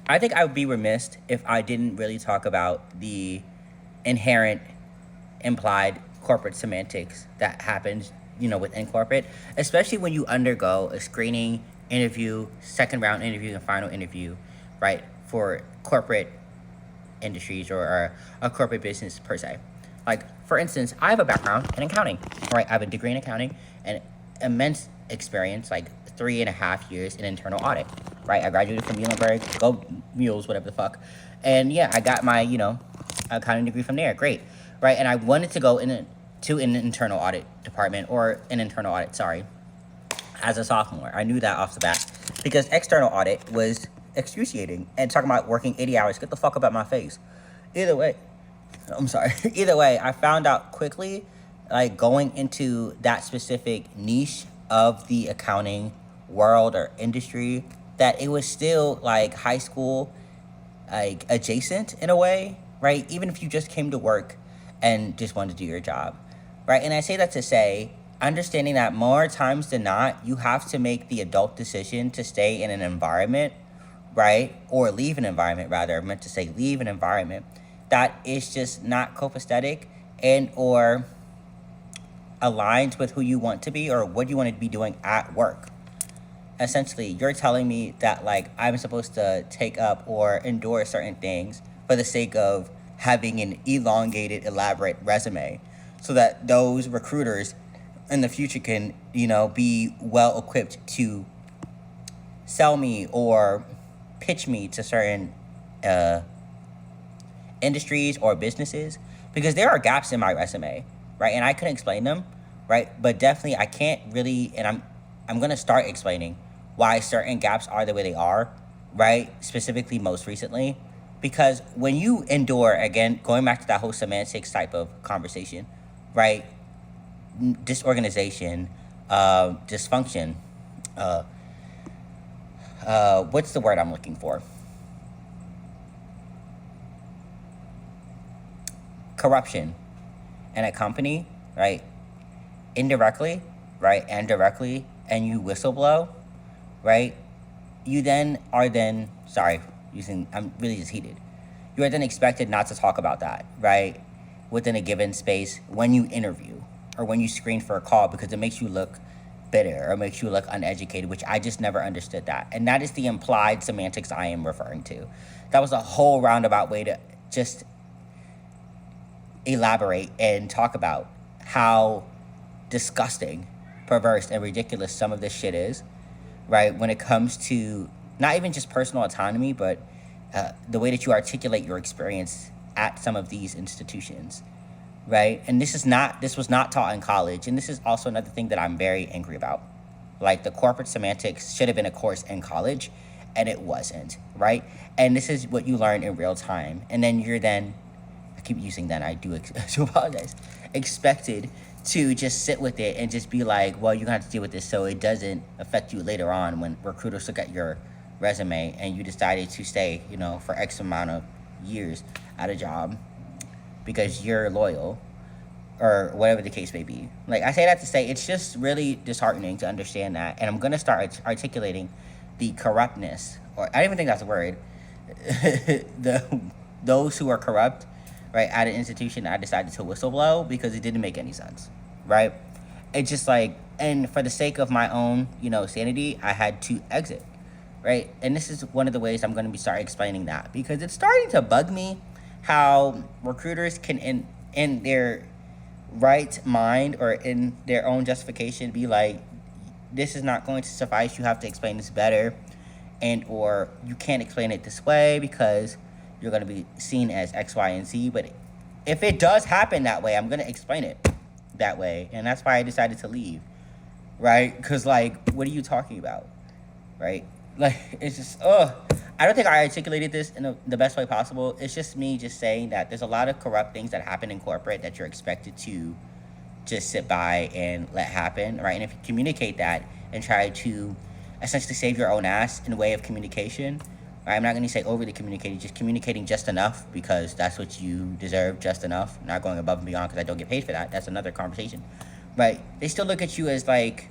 I think I would be remiss if I didn't really talk about the inherent implied corporate semantics that happens, within corporate, especially when you undergo a screening interview, second round interview, and final interview, right, for corporate industries or a corporate business per se. Like, for instance, I have a background in accounting, right? I have a degree in accounting and immense experience, like 3.5 years in internal audit, right? I graduated from Muhlenberg, go Mules, whatever the fuck. And yeah, I got my, accounting degree from there. Great, right? And I wanted to go to an internal audit department or an internal audit, sorry, as a sophomore. I knew that off the bat because external audit was excruciating and talking about working 80 hours. Get the fuck up out my face. Either way, I'm sorry. Either way, I found out quickly, like going into that specific niche of the accounting world or industry, that it was still like high school, like adjacent in a way, right? Even if you just came to work and just wanted to do your job, right? And I say that to say, understanding that more times than not, you have to make the adult decision to stay in an environment, right? Or leave an environment, rather. I meant to say leave an environment that is just not copacetic and or aligns with who you want to be or what you want to be doing at work. Essentially, you're telling me that like I'm supposed to take up or endure certain things for the sake of having an elongated, elaborate resume so that those recruiters in the future can, be well equipped to sell me or pitch me to certain uh, industries or businesses, because there are gaps in my resume, right? And I couldn't explain them, right? But definitely I can't really, and I'm gonna start explaining why certain gaps are the way they are, right? Specifically, most recently, because when you endure, again, going back to that whole semantics type of conversation, right? Disorganization, dysfunction, uh, what's the word I'm looking for? Corruption in a company, right? Indirectly, right? And directly, and you whistleblow, right? You then are then, sorry, I'm really just heated. You are then expected not to talk about that, right? Within a given space when you interview or when you screen for a call, because it makes you look bitter or makes you look uneducated, which I just never understood that. And that is the implied semantics I am referring to. That was a whole roundabout way to just elaborate and talk about how disgusting, perverse, and ridiculous some of this shit is, right? When it comes to not even just personal autonomy, but the way that you articulate your experience at some of these institutions, right? And this was not taught in college, and this is also another thing that I'm very angry about. Like the corporate semantics should have been a course in college, and it wasn't, right? And this is what you learn in real time, and then you're then, I keep using that. I do to apologize. Expected to just sit with it and just be like, well, you're gonna have to deal with this so it doesn't affect you later on when recruiters look at your resume and you decided to stay, for X amount of years at a job because you're loyal or whatever the case may be. Like, I say that to say it's just really disheartening to understand that. And I'm gonna start articulating the corruptness, or I don't even think that's a word. Those who are corrupt, right, at an institution, I decided to whistleblow because it didn't make any sense, right? It's just like, and for the sake of my own, sanity, I had to exit, right? And this is one of the ways I'm going to be start explaining that, because it's starting to bug me how recruiters can, in their right mind or in their own justification, be like, this is not going to suffice. You have to explain this better, and or you can't explain it this way because you're going to be seen as X, Y, and Z. But if it does happen that way, I'm going to explain it that way. And that's why I decided to leave, right? Because, like, what are you talking about, right? Like, it's just, I don't think I articulated this in the best way possible. It's just me just saying that there's a lot of corrupt things that happen in corporate that you're expected to just sit by and let happen, right? And if you communicate that and try to essentially save your own ass in a way of communication, right? I'm not going to say overly communicating, just communicating just enough because that's what you deserve, just enough. Not going above and beyond because I don't get paid for that. That's another conversation, right? They still look at you as like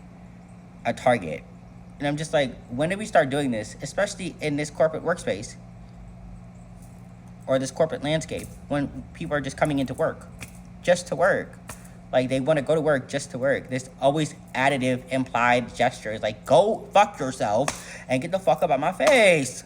a target. And I'm just like, when did we start doing this, especially in this corporate workspace, or this corporate landscape when people are just coming into work just to work. Like, they want to go to work just to work. There's always additive implied gestures like, go fuck yourself and get the fuck up out my face.